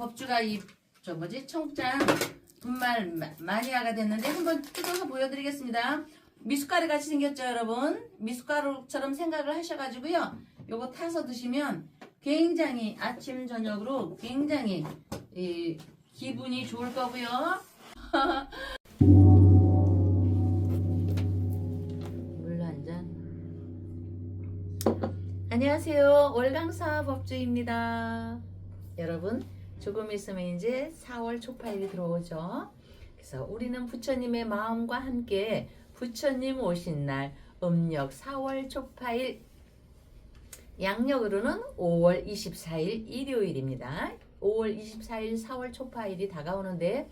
법주가 청장 분말 마니아가 됐는데 한번 뜯어서 보여드리겠습니다. 미숫가루 같이 생겼죠, 여러분? 미숫가루처럼 생각을 하셔가지고요. 요거 타서 드시면 굉장히 아침 저녁으로 굉장히 기분이 좋을 거고요. 물 한 잔. 안녕하세요, 월강사 법주입니다. 여러분, 조금 있으면 이제 4월 초파일이 들어오죠. 그래서 우리는 부처님의 마음과 함께 부처님 오신 날 음력 4월 초파일, 양력으로는 5월 24일 일요일입니다. 5월 24일 4월 초파일이 다가오는데,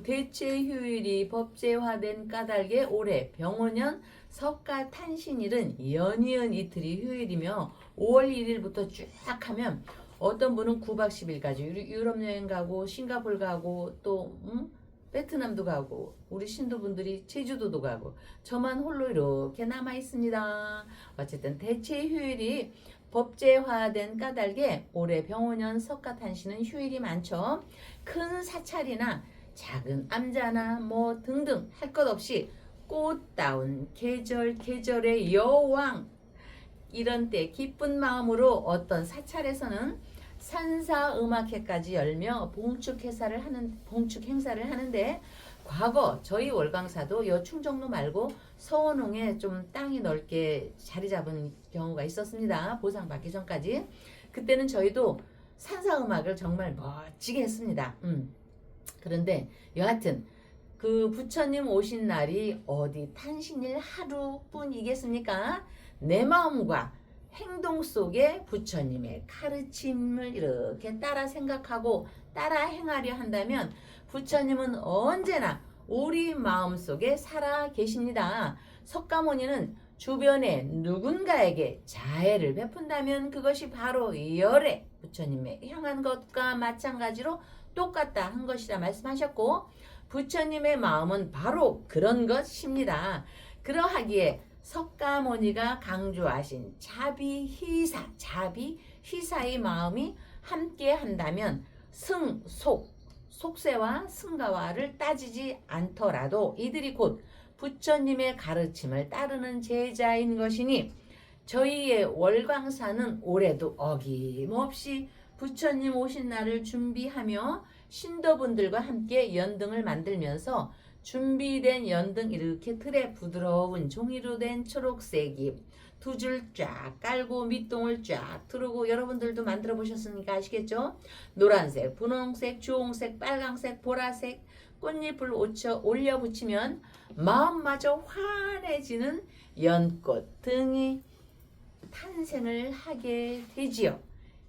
대체 휴일이 법제화된 까닭에 올해 병오년 석가 탄신일은 연이은 이틀이 휴일이며 5월 1일부터 쭉 하면 어떤 분은 9박 10일까지 유럽 여행 가고 싱가포르 가고 또 베트남도 가고 우리 신도분들이 제주도도 가고 저만 홀로 이렇게 남아 있습니다. 어쨌든 대체 휴일이 법제화된 까닭에 올해 병오년 석가탄신은 휴일이 많죠. 큰 사찰이나 작은 암자나 뭐 등등 할 것 없이 꽃다운 계절의 여왕, 이런 때 기쁜 마음으로 어떤 사찰에서는 산사음악회까지 열며 봉축 행사를 하는데, 과거 저희 월광사도 여 충정로 말고 서원홍에 좀 땅이 넓게 자리 잡은 경우가 있었습니다. 보상받기 전까지. 그때는 저희도 산사음악을 정말 멋지게 했습니다. 그런데 여하튼 그 부처님 오신 날이 어디 탄신일 하루뿐이겠습니까? 내 마음과 행동 속에 부처님의 가르침을 이렇게 따라 생각하고 따라 행하려 한다면 부처님은 언제나 우리 마음속에 살아 계십니다. 석가모니는 주변에 누군가에게 자애를 베푼다면 그것이 바로 열애, 부처님에 향한 것과 마찬가지로 똑같다 한 것이라 말씀하셨고, 부처님의 마음은 바로 그런 것입니다. 그러하기에 석가모니가 강조하신 자비희사의 마음이 함께 한다면 속세와 승가와를 따지지 않더라도 이들이 곧 부처님의 가르침을 따르는 제자인 것이니, 저희의 월광사는 올해도 어김없이 부처님 오신 날을 준비하며 신도분들과 함께 연등을 만들면서 준비된 연등 이렇게 틀에 부드러운 종이로 된 초록색이 두 줄 쫙 깔고 밑동을 쫙 두르고, 여러분들도 만들어 보셨으니까 아시겠죠? 노란색, 분홍색, 주홍색, 빨강색, 보라색 꽃잎을 올려 붙이면 마음마저 환해지는 연꽃 등이 탄생을 하게 되지요.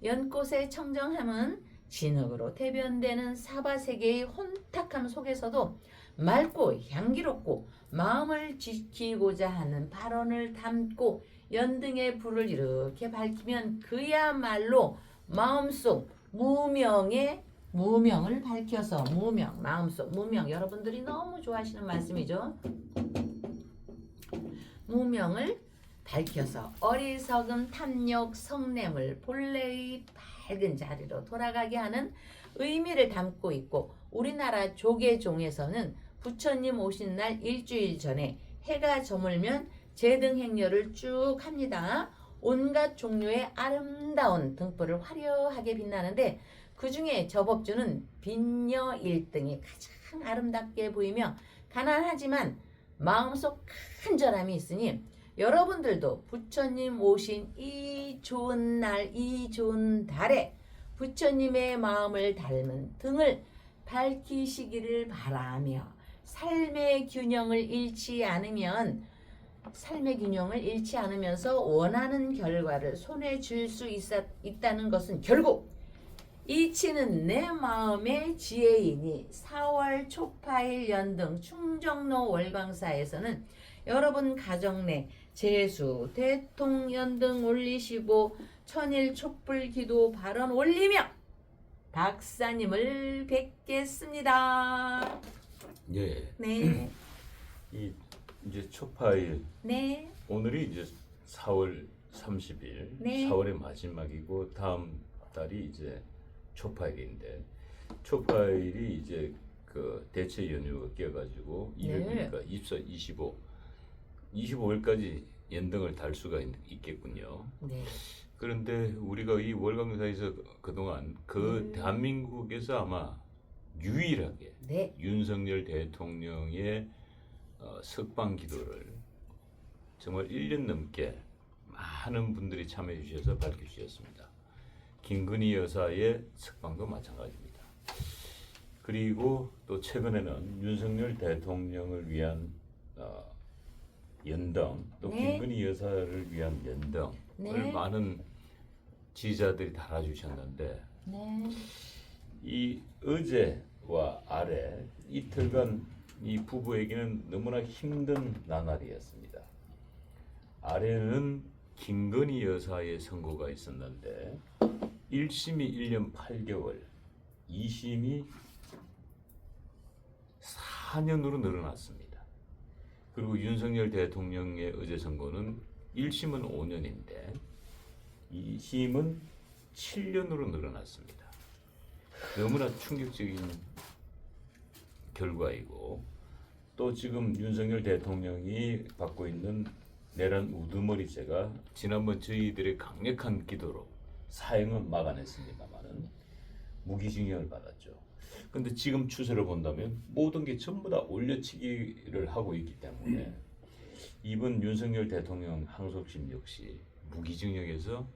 연꽃의 청정함은 진흙으로 대변되는 사바세계의 혼탁함 속에서도 맑고 향기롭고 마음을 지키고자 하는 발언을 담고 연등의 불을 이렇게 밝히면 그야말로 마음속 무명을 밝혀서 마음속 무명, 여러분들이 너무 좋아하시는 말씀이죠. 무명을 밝혀서 어리석은 탐욕 성냄을 본래의 밝은 자리로 돌아가게 하는 의미를 담고 있고, 우리나라 조계종에서는 부처님 오신 날 일주일 전에 해가 저물면 제등 행렬을 쭉 합니다. 온갖 종류의 아름다운 등불을 화려하게 빛나는데, 그 중에 저 법주는 빈녀 1등이 가장 아름답게 보이며 가난하지만 마음속 간절함이 있으니, 여러분들도 부처님 오신 이 좋은 날, 이 좋은 달에 부처님의 마음을 닮은 등을 밝히시기를 바라며, 삶의 균형을 잃지 않으면서 원하는 결과를 손에 쥘 수 있다는 것은 결국 이치는 내 마음의 지혜이니, 4월 초파일 연등 충정로 월광사에서는 여러분 가정 내 제수, 대통 연등 올리시고 천일 촛불 기도 발언 올리며 박사님을 뵙겠습니다. 예. 네. 이제 초파일. 네. 오늘이 이제 4월 30일. 네. 4월의 마지막이고 다음 달이 이제 초파일인데 초파일이 이제 그 대체 연휴가 껴가지고 200이니까 24, 25일까지 연등을 달 수가 있겠군요. 네. 그런데 우리가 이 월강사에서 그동안 그 대한민국에서 아마 유일하게 네. 윤석열 대통령의 석방 기도를 정말 1년 넘게 많은 분들이 참여해 주셔서 밝혀주셨습니다. 김건희 여사의 석방도 마찬가지입니다. 그리고 또 최근에는 윤석열 대통령을 위한 연등, 또 네. 김건희 여사를 위한 연등을 네. 많은 지지자들이 달아주셨는데 네. 이 어제와 아래 이틀간 이 부부에게는 너무나 힘든 나날이었습니다. 아래는 김건희 여사의 선고가 있었는데 1심이 1년 8개월, 2심이 4년으로 늘어났습니다. 그리고 윤석열 대통령의 어제 선고는 1심은 5년인데 2심은 7년으로 늘어났습니다. 너무나 충격적인 결과이고 또 지금 윤석열 대통령이 받고 있는 내란 우두머리죄가 지난번 저희들의 강력한 기도로 사형은 막아냈습니다만은 무기징역을 받았죠. 근데 지금 추세를 본다면 모든 게 전부 다 올려치기를 하고 있기 때문에 이번 윤석열 대통령 항소심 역시 무기징역에서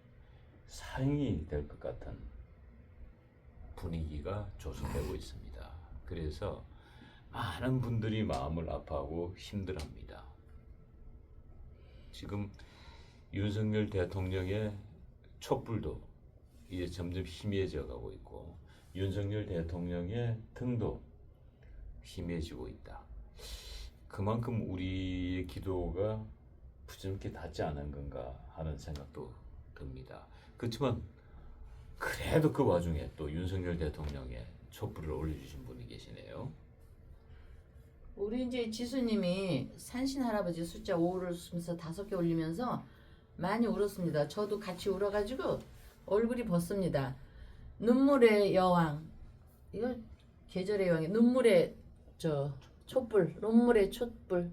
사형이 될 것 같은 분위기가 조성되고 있습니다. 그래서 많은 분들이 마음을 아파하고 힘들어합니다. 지금 윤석열 대통령의 촛불도 이제 점점 희미해져 가고 있고 윤석열 대통령의 등도 희미해지고 있다. 그만큼 우리의 기도가 부정케 닿지 않은 건가 하는 생각도 듭니다. 그렇지만 그래도 그 와중에 또 윤석열 대통령의 촛불을 올려주신 분이 계시네요. 우리 이제 지수님이 산신 할아버지 숫자 5를 쓰면서 5개 올리면서 많이 울었습니다. 저도 같이 울어가지고 얼굴이 벗습니다. 눈물의 여왕, 이거 계절의 여왕이 눈물의 촛불, 눈물의 촛불.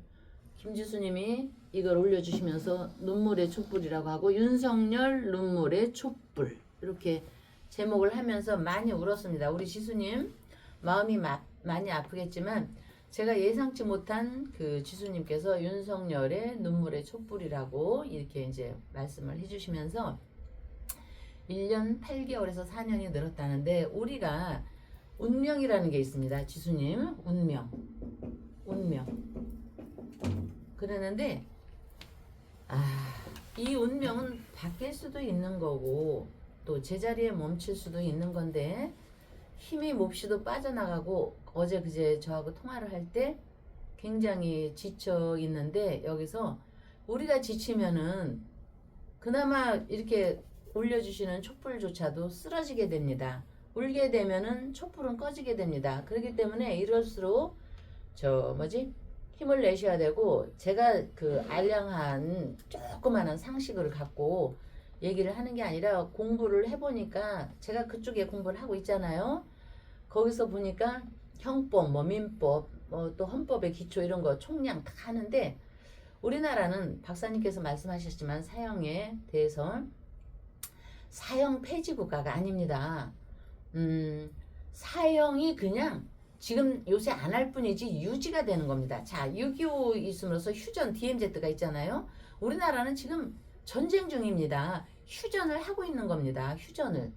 김지수님이 이걸 올려주시면서 눈물의 촛불이라고 하고 윤석열 눈물의 촛불 이렇게 제목을 하면서 많이 울었습니다. 우리 지수님 마음이 많이 아프겠지만 제가 예상치 못한 그 지수님께서 윤석열의 눈물의 촛불이라고 이렇게 이제 말씀을 해주시면서 1년 8개월에서 4년이 늘었다는데 우리가 운명이라는 게 있습니다. 지수님 운명 그러는데 이 운명은 바뀔 수도 있는 거고 또 제자리에 멈출 수도 있는 건데 힘이 몹시도 빠져나가고 어제 그제 저하고 통화를 할 때 굉장히 지쳐 있는데 여기서 우리가 지치면은 그나마 이렇게 올려주시는 촛불조차도 쓰러지게 됩니다. 울게 되면은 촛불은 꺼지게 됩니다. 그렇기 때문에 이럴수록 힘을 내셔야 되고 제가 그 알량한 조그마한 상식을 갖고 얘기를 하는 게 아니라 공부를 해보니까 제가 그쪽에 공부를 하고 있잖아요. 거기서 보니까 형법, 민법, 또 헌법의 기초 이런 거 총량 다 하는데 우리나라는 박사님께서 말씀하셨지만 사형에 대해서 사형 폐지 국가가 아닙니다. 사형이 그냥 지금 요새 안 할 뿐이지 유지가 되는 겁니다. 자, 6.25 있음으로써 휴전 DMZ가 있잖아요. 우리나라는 지금 전쟁 중입니다. 휴전을 하고 있는 겁니다. 휴전을.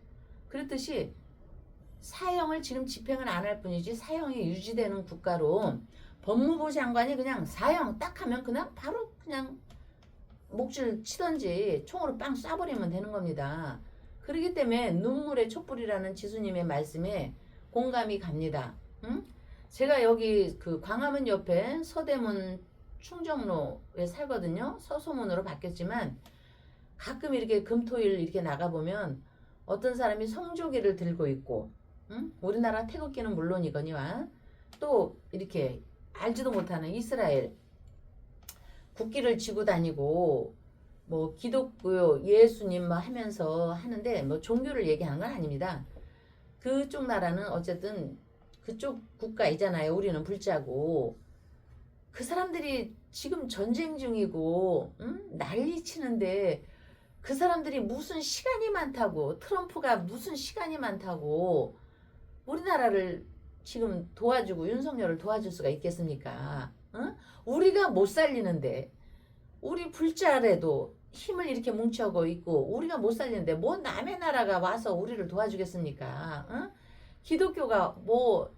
그렇듯이 사형을 지금 집행을 안 할 뿐이지 사형이 유지되는 국가로 법무부 장관이 그냥 사형 딱 하면 그냥 바로 그냥 목줄 치던지 총으로 빵 쏴버리면 되는 겁니다. 그렇기 때문에 눈물의 촛불이라는 지수님의 말씀에 공감이 갑니다. 응? 제가 여기 그 광화문 옆에 서대문 충정로에 살거든요. 서소문으로 바뀌었지만 가끔 이렇게 금토일 이렇게 나가보면 어떤 사람이 성조기를 들고 있고 우리나라 태극기는 물론이거니와 또 이렇게 알지도 못하는 이스라엘 국기를 쥐고 다니고 뭐 기독교 예수님 뭐 하면서 하는데 뭐 종교를 얘기하는 건 아닙니다. 그쪽 나라는 어쨌든 그쪽 국가이잖아요. 우리는 불자고. 그 사람들이 지금 전쟁 중이고 난리 치는데 그 사람들이 무슨 시간이 많다고, 트럼프가 무슨 시간이 많다고 우리나라를 지금 도와주고 윤석열을 도와줄 수가 있겠습니까? 응? 우리가 못 살리는데, 우리 불자라도 힘을 이렇게 뭉쳐고 있고 우리가 못 살리는데 뭐 남의 나라가 와서 우리를 도와주겠습니까? 응? 기독교가 뭐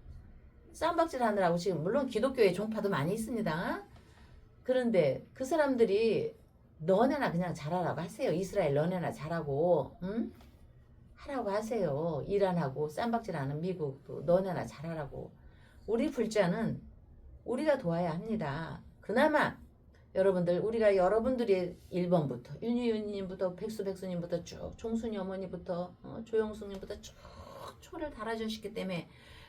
쌈박질 하느라고 지금 물론 기독교의 종파도 많이 있습니다. 그런데 그 사람들이 너네나 그냥 잘하라고 하세요. 이스라엘 너네나 잘하고, 응? 하라고 하세요. 이란하고 쌈박질하는 미국도 너네나 잘하라고. 우리 불자는 우리가 도와야 합니다. 그나마 여러분들, 우리가 여러분들이 1번부터 윤희윤님부터 백수님부터 쭉 종순이 어머니부터 조영숙님부터 쭉 초를 달아주셨기 때문에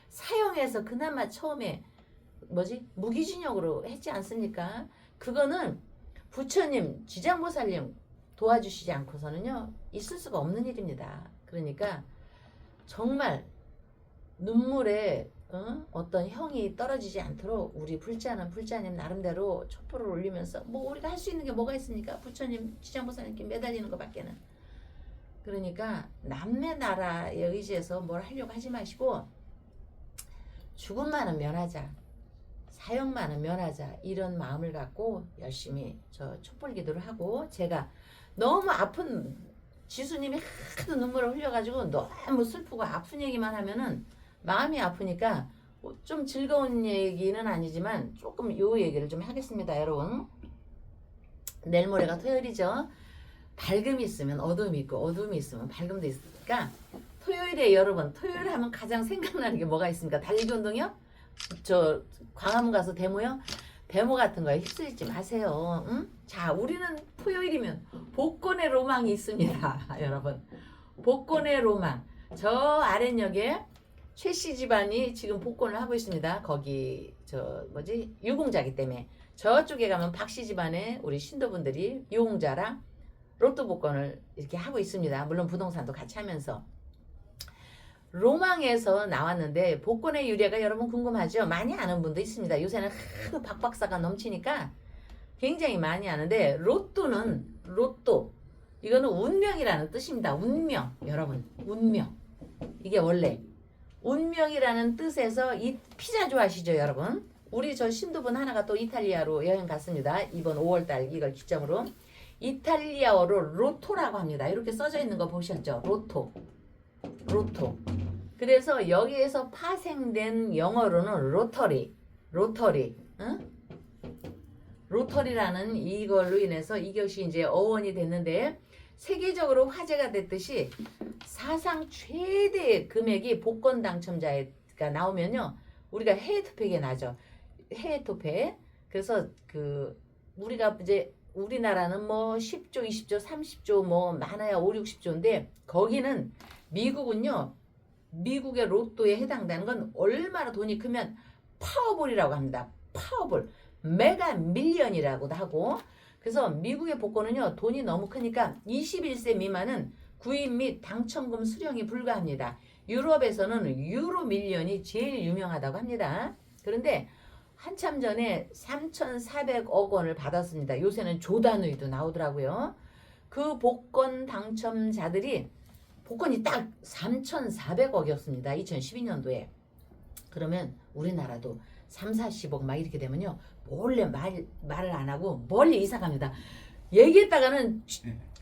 사용해서 그나마 처음에 무기징역으로 했지 않습니까? 그거는 부처님, 지장보살님 도와주시지 않고서는요 있을 수가 없는 일입니다. 그러니까 정말 눈물에 어떤 형이 떨어지지 않도록 우리 불자는 불자님 나름대로 촛불을 올리면서 뭐 우리가 할 수 있는 게 뭐가 있습니까? 부처님, 지장보살님께 매달리는 것밖에는. 그러니까 남의 나라에 의지해서 뭘 하려고 하지 마시고 죽음만은 면하자, 사형만은 면하자, 이런 마음을 갖고 열심히 저 촛불 기도를 하고, 제가 너무 아픈 지수님이 하도 눈물을 흘려가지고 너무 슬프고 아픈 얘기만 하면은 마음이 아프니까 좀 즐거운 얘기는 아니지만 조금 요 얘기를 좀 하겠습니다. 여러분, 내일 모레가 토요일이죠. 밝음이 있으면 어둠이 있고 어둠이 있으면 밝음도 있으니까 토요일에 여러분, 토요일 하면 가장 생각나는 게 뭐가 있습니까? 달리기 운동이요? 저 광화문 가서 데모요? 데모 같은 거에 휩쓸리지 마세요. 응? 자, 우리는 토요일이면 복권의 로망이 있습니다. 여러분, 복권의 로망. 저 아랫역에 최씨 집안이 지금 복권을 하고 있습니다. 거기 유공자기 때문에 저쪽에 가면 박씨 집안에 우리 신도분들이 유공자랑 로또 복권을 이렇게 하고 있습니다. 물론 부동산도 같이 하면서. 로망에서 나왔는데 복권의 유래가 여러분 궁금하죠? 많이 아는 분도 있습니다. 요새는 하도 박박사가 넘치니까 굉장히 많이 아는데, 로또 이거는 운명이라는 뜻입니다. 운명. 여러분, 운명. 이게 원래 운명이라는 뜻에서, 이 피자 좋아하시죠 여러분? 우리 저 신도분 하나가 또 이탈리아로 여행 갔습니다. 이번 5월달 이걸 기점으로. 이탈리아어로 로토라고 합니다. 이렇게 써져 있는 거 보셨죠? 로토. 그래서 여기에서 파생된 영어로는 로터리, 응? 로터리라는 이걸로 인해서 이것이 이제 어원이 됐는데, 세계적으로 화제가 됐듯이 사상 최대의 금액이 복권 당첨자가 나오면요 우리가 해외 투표에 나죠. 해외 투표. 그래서 우리가 이제 우리나라는 뭐 10조, 20조, 30조 뭐 많아야 5, 60조인데 거기는 미국은요, 미국의 로또에 해당되는 건 얼마나 돈이 크면 파워볼이라고 합니다. 파워볼. 메가 밀리언이라고도 하고. 그래서 미국의 복권은요 돈이 너무 크니까 21세 미만은 구입 및 당첨금 수령이 불가합니다. 유럽에서는 유로 밀리언이 제일 유명하다고 합니다. 그런데 한참 전에 3,400억 원을 받았습니다. 요새는 조단위도 나오더라고요. 그 복권 당첨자들이 복권이 딱 3,400억이었습니다. 2012년도에. 그러면 우리나라도 3, 40억 막 이렇게 되면요 몰래 말을 안 하고 멀리 이사 갑니다. 얘기했다가는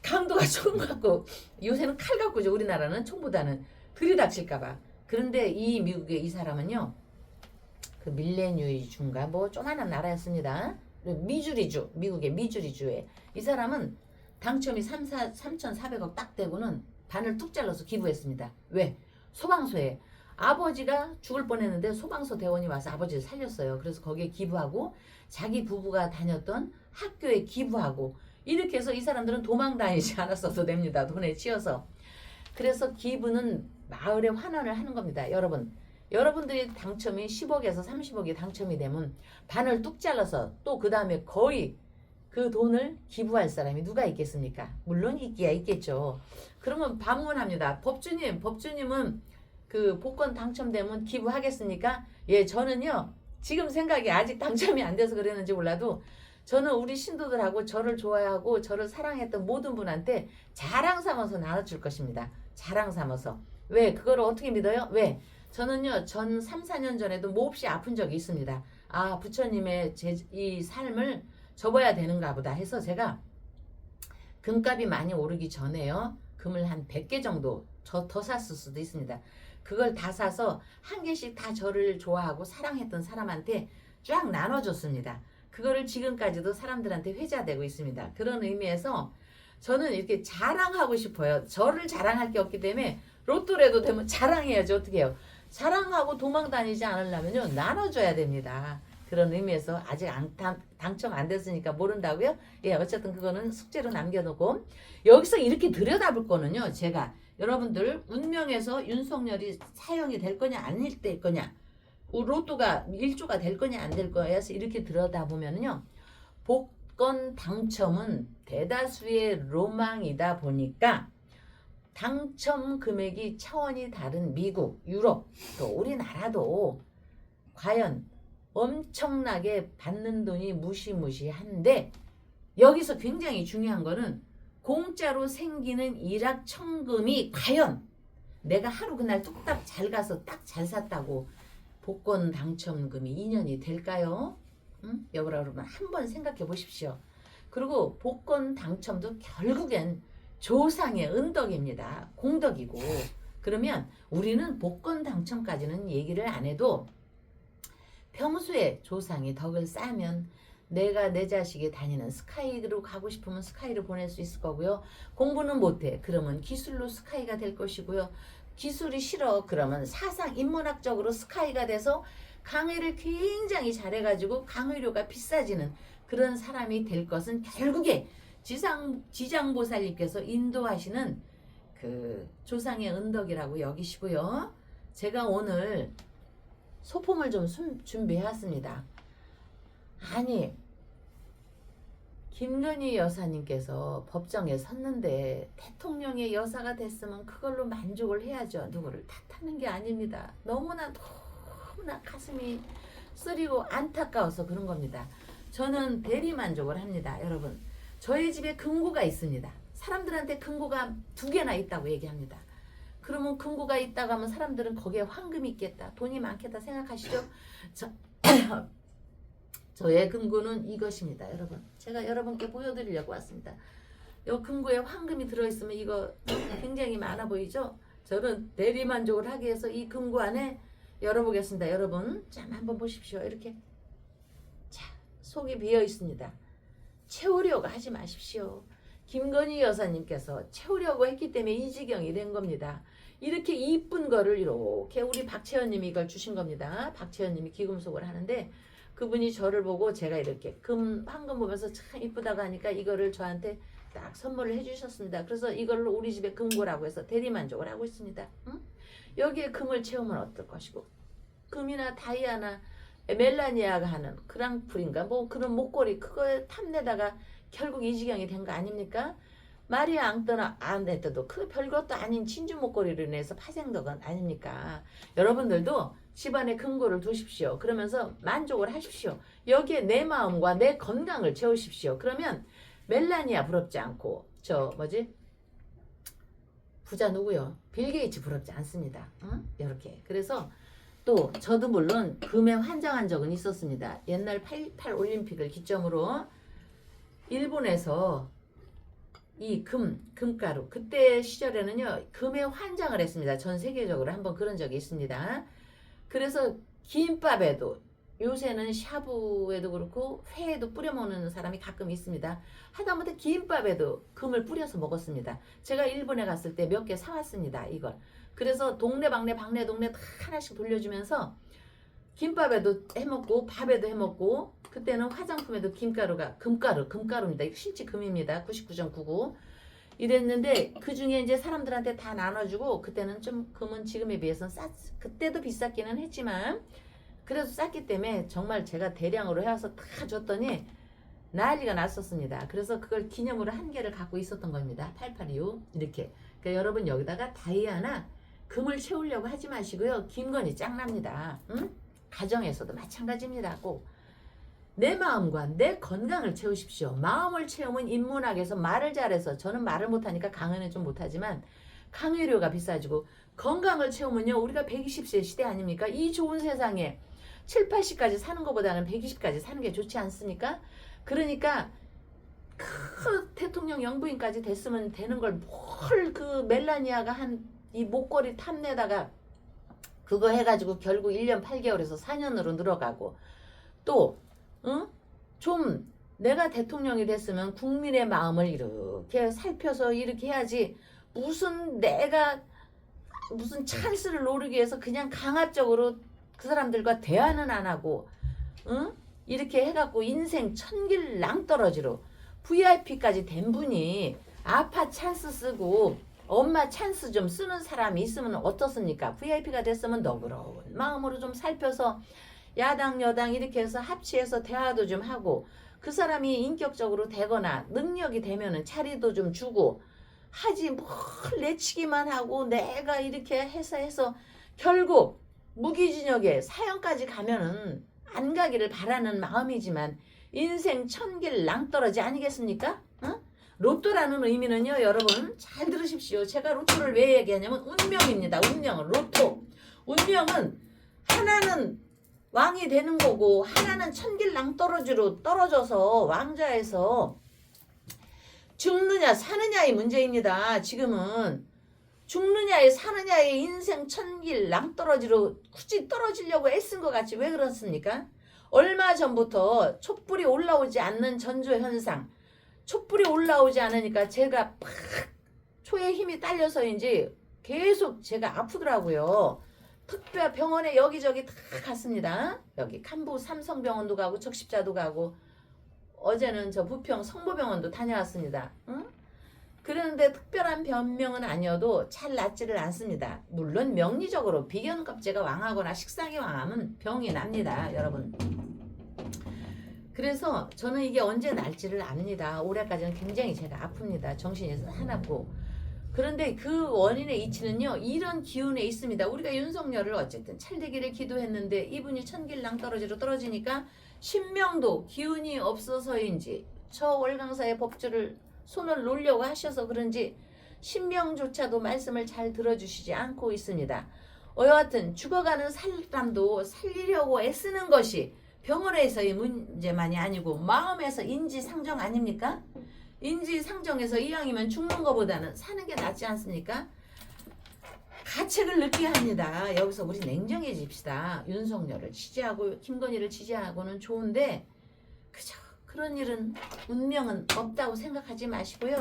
강도가 총 갖고, 요새는 칼 갖고죠. 우리나라는 총보다는 들이닥칠까봐. 그런데 이 미국의 이 사람은요, 그 밀레니주인가 뭐 조만한 나라였습니다. 미주리주, 미국의 미주리주에 이 사람은 당첨이 3,400억 딱 되고는 반을 뚝 잘라서 기부했습니다. 왜? 소방서에 아버지가 죽을 뻔했는데 소방서 대원이 와서 아버지를 살렸어요. 그래서 거기에 기부하고, 자기 부부가 다녔던 학교에 기부하고, 이렇게 해서 이 사람들은 도망 다니지 않았어도 됩니다. 돈에 치여서. 그래서 기부는 마을의 환원을 하는 겁니다. 여러분들이 당첨이 10억에서 30억이 당첨이 되면 반을 뚝 잘라서 또 그 다음에 거의 그 돈을 기부할 사람이 누가 있겠습니까? 물론 있겠죠. 그러면 반문합니다. 법주님은 그 복권 당첨되면 기부하겠습니까? 예, 저는요. 지금 생각이 아직 당첨이 안 돼서 그랬는지 몰라도 저는 우리 신도들하고 저를 좋아하고 저를 사랑했던 모든 분한테 자랑 삼아서 나눠줄 것입니다. 자랑 삼아서. 왜? 그거를 어떻게 믿어요? 왜? 저는요. 전 3, 4년 전에도 몹시 아픈 적이 있습니다. 아, 부처님의 이 삶을 접어야 되는가 보다 해서 제가 금값이 많이 오르기 전에요. 금을 한 100개 정도 더 샀을 수도 있습니다. 그걸 다 사서 한 개씩 다 저를 좋아하고 사랑했던 사람한테 쫙 나눠줬습니다. 그거를 지금까지도 사람들한테 회자되고 있습니다. 그런 의미에서 저는 이렇게 자랑하고 싶어요. 저를 자랑할 게 없기 때문에 로또라도 되면 자랑해야지. 어떻게 해요? 자랑하고 도망 다니지 않으려면요. 나눠줘야 됩니다. 그런 의미에서 아직 당첨 안 됐으니까 모른다고요? 예, 어쨌든 그거는 숙제로 남겨놓고 여기서 이렇게 들여다볼 거는요. 제가 여러분들 운명에서 윤석열이 사형이 될 거냐 아닐 될 거냐 로또가 1조가 될 거냐 안 될 거냐 해서 이렇게 들여다보면요. 복권 당첨은 대다수의 로망이다 보니까 당첨 금액이 차원이 다른 미국, 유럽, 또 우리나라도 과연 엄청나게 받는 돈이 무시무시한데 여기서 굉장히 중요한 거는 공짜로 생기는 일확천금이 과연 내가 하루 그날 뚝딱 잘 가서 딱 잘 샀다고 복권 당첨금이 2년이 될까요? 응? 여러분 한번 생각해 보십시오. 그리고 복권 당첨도 결국엔 조상의 은덕입니다. 공덕이고. 그러면 우리는 복권 당첨까지는 얘기를 안 해도 평소에 조상이 덕을 쌓으면 내가 내 자식이 다니는 스카이로 가고 싶으면 스카이로 보낼 수 있을 거고요. 공부는 못해. 그러면 기술로 스카이가 될 것이고요. 기술이 싫어. 그러면 사상 인문학적으로 스카이가 돼서 강의를 굉장히 잘해가지고 강의료가 비싸지는 그런 사람이 될 것은 결국에 지장보살님께서 인도하시는 그 조상의 은덕이라고 여기시고요. 제가 오늘 소품을 좀 준비해왔습니다. 아니 김건희 여사님께서 법정에 섰는데 대통령의 여사가 됐으면 그걸로 만족을 해야죠. 누구를 탓하는 게 아닙니다. 너무나 가슴이 쓰리고 안타까워서 그런 겁니다. 저는 대리만족을 합니다. 여러분 저희 집에 금고가 있습니다. 사람들한테 금고가 2개나 있다고 얘기합니다. 그러면 금고가 있다고 하면 사람들은 거기에 황금이 있겠다. 돈이 많겠다 생각하시죠? 저의 금고는 이것입니다. 여러분 제가 여러분께 보여드리려고 왔습니다. 이 금고에 황금이 들어있으면 이거 굉장히 많아 보이죠? 저는 대리만족을 하기 위해서 이 금고 안에 열어보겠습니다. 여러분 자 한번 보십시오. 이렇게 자 속이 비어 있습니다. 채우려고 하지 마십시오. 김건희 여사님께서 채우려고 했기 때문에 이 지경이 된 겁니다. 이렇게 이쁜 거를 이렇게 우리 박채연님이 이걸 주신 겁니다. 박채연님이 기금속을 하는데 그분이 저를 보고 제가 이렇게 황금 보면서 참 이쁘다고 하니까 이거를 저한테 딱 선물을 해주셨습니다. 그래서 이걸로 우리 집에 금고라고 해서 대리만족을 하고 있습니다. 응? 여기에 금을 채우면 어떨 것이고 금이나 다이아나 멜라니아가 하는 그랑프린가 뭐 그런 목걸이 그거에 탐내다가 결국 이 지경이 된 거 아닙니까? 마리아 앙뚜아네트도 그 별것도 아닌 진주 목걸이로 인해서 파생덕은 아닙니까? 여러분들도 집안에 금고를 두십시오. 그러면서 만족을 하십시오. 여기에 내 마음과 내 건강을 채우십시오. 그러면 멜라니아 부럽지 않고 부자 누구요? 빌 게이츠 부럽지 않습니다. 응? 이렇게 그래서 또 저도 물론 금에 환장한 적은 있었습니다. 옛날 88 올림픽을 기점으로 일본에서 이 금가루 그때 시절에는요 금에 환장을 했습니다. 전 세계적으로 한번 그런 적이 있습니다. 그래서 김밥에도 요새는 샤브에도 그렇고 회에도 뿌려 먹는 사람이 가끔 있습니다. 하다못해 김밥에도 금을 뿌려서 먹었습니다. 제가 일본에 갔을 때 몇 개 사왔습니다. 이걸 그래서 동네방네 방네동네 다 하나씩 돌려주면서 김밥에도 해먹고 밥에도 해먹고 그때는 화장품에도 금가루입니다. 이거 실제 금입니다. 99.99 이랬는데 그 중에 이제 사람들한테 다 나눠주고 그때는 좀 금은 지금에 비해서는 그때도 비쌌기는 했지만 그래도 쌌기 때문에 정말 제가 대량으로 해와서 다 줬더니 난리가 났었습니다. 그래서 그걸 기념으로 한 개를 갖고 있었던 겁니다. 886 이렇게. 그러니까 여러분 여기다가 다이아나 금을 채우려고 하지 마시고요. 김건희 짱납니다. 응? 가정에서도 마찬가지입니다. 꼭 내 마음과 내 건강을 채우십시오. 마음을 채우면 인문학에서 말을 잘해서, 저는 말을 못하니까 강의는 좀 못하지만 강의료가 비싸지고, 건강을 채우면요 우리가 120세 시대 아닙니까? 이 좋은 세상에 7, 80까지 사는 것보다는 120까지 사는 게 좋지 않습니까? 그러니까 그 대통령 영부인까지 됐으면 되는 걸 뭘 그 멜라니아가 한 이 목걸이 탐내다가 그거 해가지고 결국 1년 8개월에서 4년으로 늘어가고, 또 응? 좀 내가 대통령이 됐으면 국민의 마음을 이렇게 살펴서 이렇게 해야지, 무슨 내가 무슨 찬스를 노리기 위해서 그냥 강압적으로 그 사람들과 대화는 안 하고, 응? 이렇게 해갖고 인생 천길 낭떠러지로 VIP까지 된 분이 아파 찬스 쓰고 엄마 찬스 좀 쓰는 사람이 있으면 어떻습니까? VIP가 됐으면 너그러운 마음으로 좀 살펴서 야당 여당 이렇게 해서 합치해서 대화도 좀 하고, 그 사람이 인격적으로 되거나 능력이 되면은 자리도 좀 주고 하지, 뭘 내치기만 하고 내가 이렇게 해서 결국 무기징역에 사형까지 가면은 안 가기를 바라는 마음이지만 인생 천길 낭떠러지 아니겠습니까? 어? 로또라는 의미는요, 여러분 잘 들으십시오. 제가 로또를 왜 얘기하냐면 운명입니다. 운명은 로또. 운명은 하나는 왕이 되는 거고 하나는 천길 낭떠러지로 떨어져서 왕좌에서 죽느냐 사느냐의 문제입니다. 지금은 죽느냐에 사느냐의 인생 천길 낭떠러지로 굳이 떨어지려고 애쓴 것 같지 왜 그렇습니까? 얼마 전부터 촛불이 올라오지 않는 전조현상, 촛불이 올라오지 않으니까 제가 팍 초에 힘이 딸려서인지 계속 제가 아프더라고요. 특별 병원에 여기저기 다 갔습니다. 여기 칸부 삼성병원도 가고 적십자도 가고, 어제는 저 부평 성모병원도 다녀왔습니다. 응? 그런데 특별한 변명은 아니어도 잘 낫지를 않습니다. 물론 명리적으로 비견겁제가 왕하거나 식상이 왕하면 병이 납니다, 여러분. 그래서 저는 이게 언제 날지를 압니다. 올해까지는 굉장히 제가 아픕니다. 정신이 사납고. 그런데 그 원인의 이치는요, 이런 기운에 있습니다. 우리가 윤석열을 어쨌든 찰되기를 기도했는데 이분이 천길 낭떠러지로 떨어지니까 신명도 기운이 없어서인지 저 월강사의 법주를 손을 놓으려고 하셔서 그런지 신명조차도 말씀을 잘 들어주시지 않고 있습니다. 여하튼 죽어가는 사람도 살리려고 애쓰는 것이 병원에서의 문제만이 아니고 마음에서 인지상정 아닙니까? 인지상정에서 이왕이면 죽는 것보다는 사는 게 낫지 않습니까? 가책을 느끼게 합니다. 여기서 우리 냉정해집시다. 윤석열을 지지하고 김건희를 지지하고는 좋은데 그저 그런 일은 운명은 없다고 생각하지 마시고요.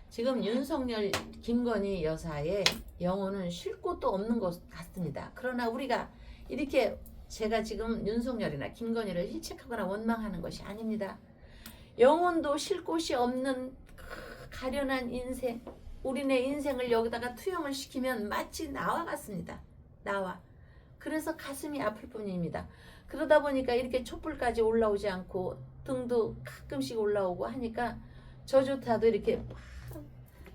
지금 윤석열 김건희 여사의 영혼은 쉴 곳도 없는 것 같습니다. 그러나 우리가 이렇게 제가 지금 윤석열이나 김건희를 힐책하거나 원망하는 것이 아닙니다. 영혼도 쉴 곳이 없는 가련한 인생, 우리네 인생을 여기다가 투영을 시키면 마치 나와 같습니다. 나와. 그래서 가슴이 아플 뿐입니다. 그러다 보니까 이렇게 촛불까지 올라오지 않고 등도 가끔씩 올라오고 하니까 저조차도 이렇게 막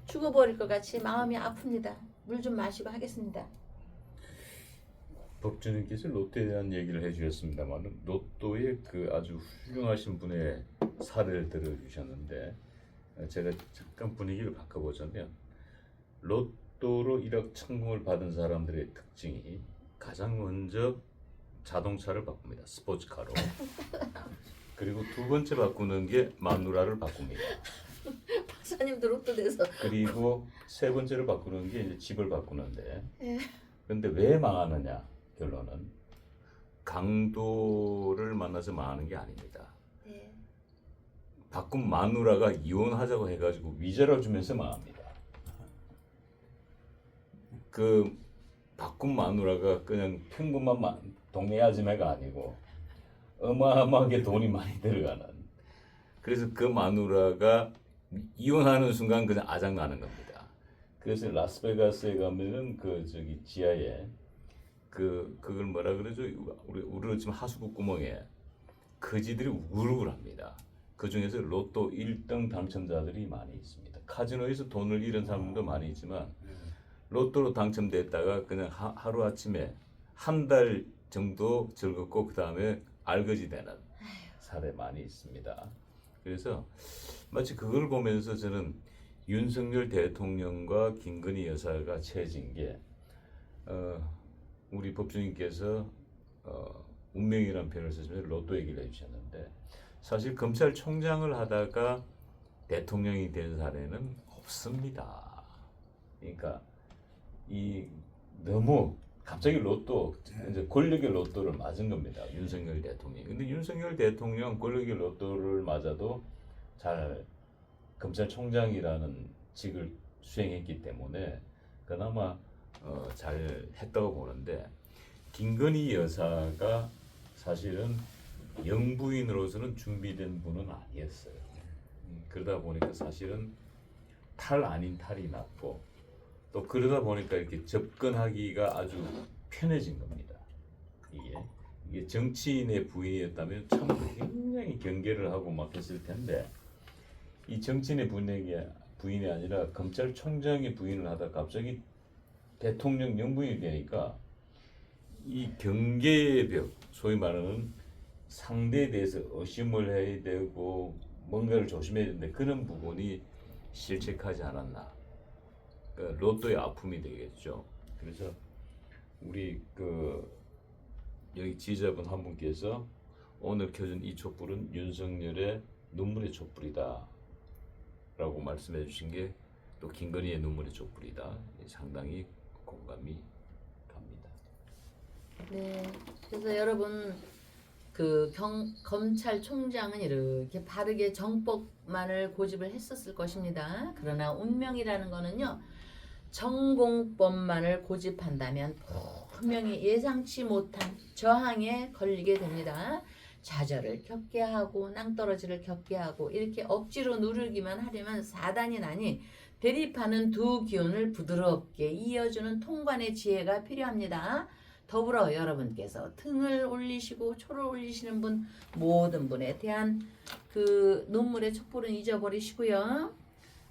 죽어버릴 것 같이 마음이 아픕니다. 물 좀 마시고 하겠습니다. 법주님께서 로또에 대한 얘기를 해주셨습니다만, 로또의 그 아주 훌륭하신 분의 사례를 들어주셨는데, 제가 잠깐 분위기를 바꿔보자면, 로또로 1억 천금을 받은 사람들의 특징이 가장 먼저 자동차를 바꿉니다. 스포츠카로. 그리고 두 번째 바꾸는 게 마누라를 바꿉니다. 박사님도 로또 돼서. 그리고 세 번째로 바꾸는 게 이제 집을 바꾸는데, 그런데 왜 망하느냐? 결론은 강도를 만나서 망하는 게 아닙니다. 바꾼 마누라가 이혼하자고 해가지고 위자료 주면서 망합니다. 그 바꾼 마누라가 그냥 평범한 동네 아줌마가 아니고 어마어마하게 돈이 많이 들어가는, 그래서 그 마누라가 이혼하는 순간 그냥 아작나는 겁니다. 그래서 라스베가스에 가면은 그 저기 지하에 그걸 뭐라 그러죠? 우리 지금 하수구 구멍에 거지들이 우글우글합니다. 그 중에서 로또 1등 당첨자들이 많이 있습니다. 카지노에서 돈을 잃은 사람들도 많이 있지만 로또로 당첨됐다가 그냥 하루 아침에 한 달 정도 즐겁고 그 다음에 알거지 되는 사례 많이 있습니다. 그래서 마치 그걸 보면서 저는 윤석열 대통령과 김건희 여사가 처해진 게 우리 법조인께서 운명이라는 표현을 쓰시면서 로또 얘기를 해주셨는데 사실 검찰총장을 하다가 대통령이 된 사례는 없습니다. 그러니까 이 너무 갑자기 로또 이제 권력의 로또를 맞은 겁니다. 윤석열 대통령이. 근데 윤석열 대통령 권력의 로또를 맞아도 잘 검찰총장이라는 직을 수행했기 때문에 그나마 잘 했다고 보는데 김건희 여사가 사실은 영부인으로서는 준비된 분은 아니었어요. 그러다 보니까 사실은 탈 아닌 탈이 났고 또 그러다 보니까 이렇게 접근하기가 아주 편해진 겁니다. 이게 정치인의 부인이었다면 참 굉장히 경계를 하고 막 했을 텐데 이 정치인의 부인이 아니라 검찰총장의 부인을 하다 갑자기 대통령 영부인이 되니까 이 경계의 벽, 소위 말하는 상대에 대해서 의심을 해야 되고 뭔가를 조심해야 되는데 그런 부분이 실책하지 않았나. 그러니까 로또의 아픔이 되겠죠. 그래서 우리 여기 지지자분 한 분께서 오늘 켜준 이 촛불은 윤석열의 눈물의 촛불이다 라고 말씀해 주신 게 또 김건희의 눈물의 촛불이다. 상당히 공감이 갑니다. 네. 그래서 여러분 검찰총장은 이렇게 바르게 정법만을 고집을 했었을 것입니다. 그러나 운명이라는 거는요. 전공법만을 고집한다면 분명히 예상치 못한 저항에 걸리게 됩니다. 좌절을 겪게 하고 낭떠러지를 겪게 하고 이렇게 억지로 누르기만 하려면 사단이 나니 대립하는 두 기운을 부드럽게 이어주는 통관의 지혜가 필요합니다. 더불어 여러분께서 등을 올리시고 초를 올리시는 분 모든 분에 대한 눈물의 촛불은 잊어버리시고요.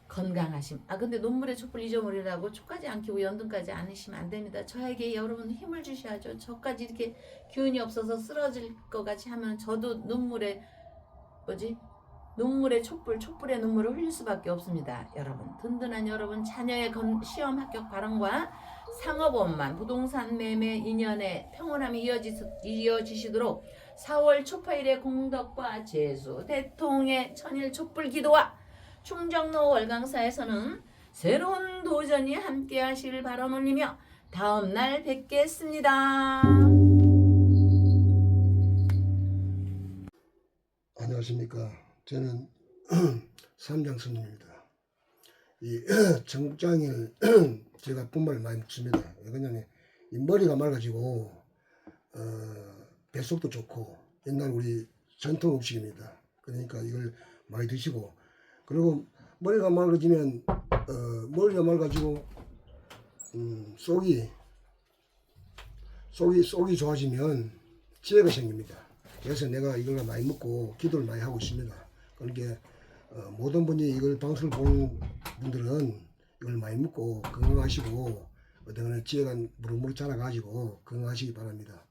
건강하심. 근데 눈물의 촛불 잊어버리라고 초까지 안 켜고 연등까지 안 하시면 안 됩니다. 저에게 여러분 힘을 주셔야죠. 저까지 이렇게 기운이 없어서 쓰러질 것 같이 하면 저도 눈물의 촛불의 눈물을 흘릴 수밖에 없습니다. 여러분 든든한 여러분 자녀의 시험 합격 발언과 상업원만 부동산 매매 인연의 평온함이 이어지시도록 4월 초파일의 공덕과 재수 대통의 천일 촛불 기도와 충정로 월강사에서는 새로운 도전이 함께 하실 바람 올리며 다음날 뵙겠습니다. 안녕하십니까. 저는 삼장 스님입니다. 이 정장일 제가 분말을 많이 먹습니다. 왜냐면 이 머리가 맑아지고 뱃속도 좋고 옛날 우리 전통 음식입니다. 그러니까 이걸 많이 드시고 그리고 머리가 맑아지면 속이 좋아지면 지혜가 생깁니다. 그래서 내가 이걸 많이 먹고 기도를 많이 하고 있습니다. 그러니까 모든 분이 이걸 방송을 보는 분들은 이걸 많이 먹고 건강하시고 어떤 지혜가 무럭무럭 자라가지고 건강하시기 바랍니다.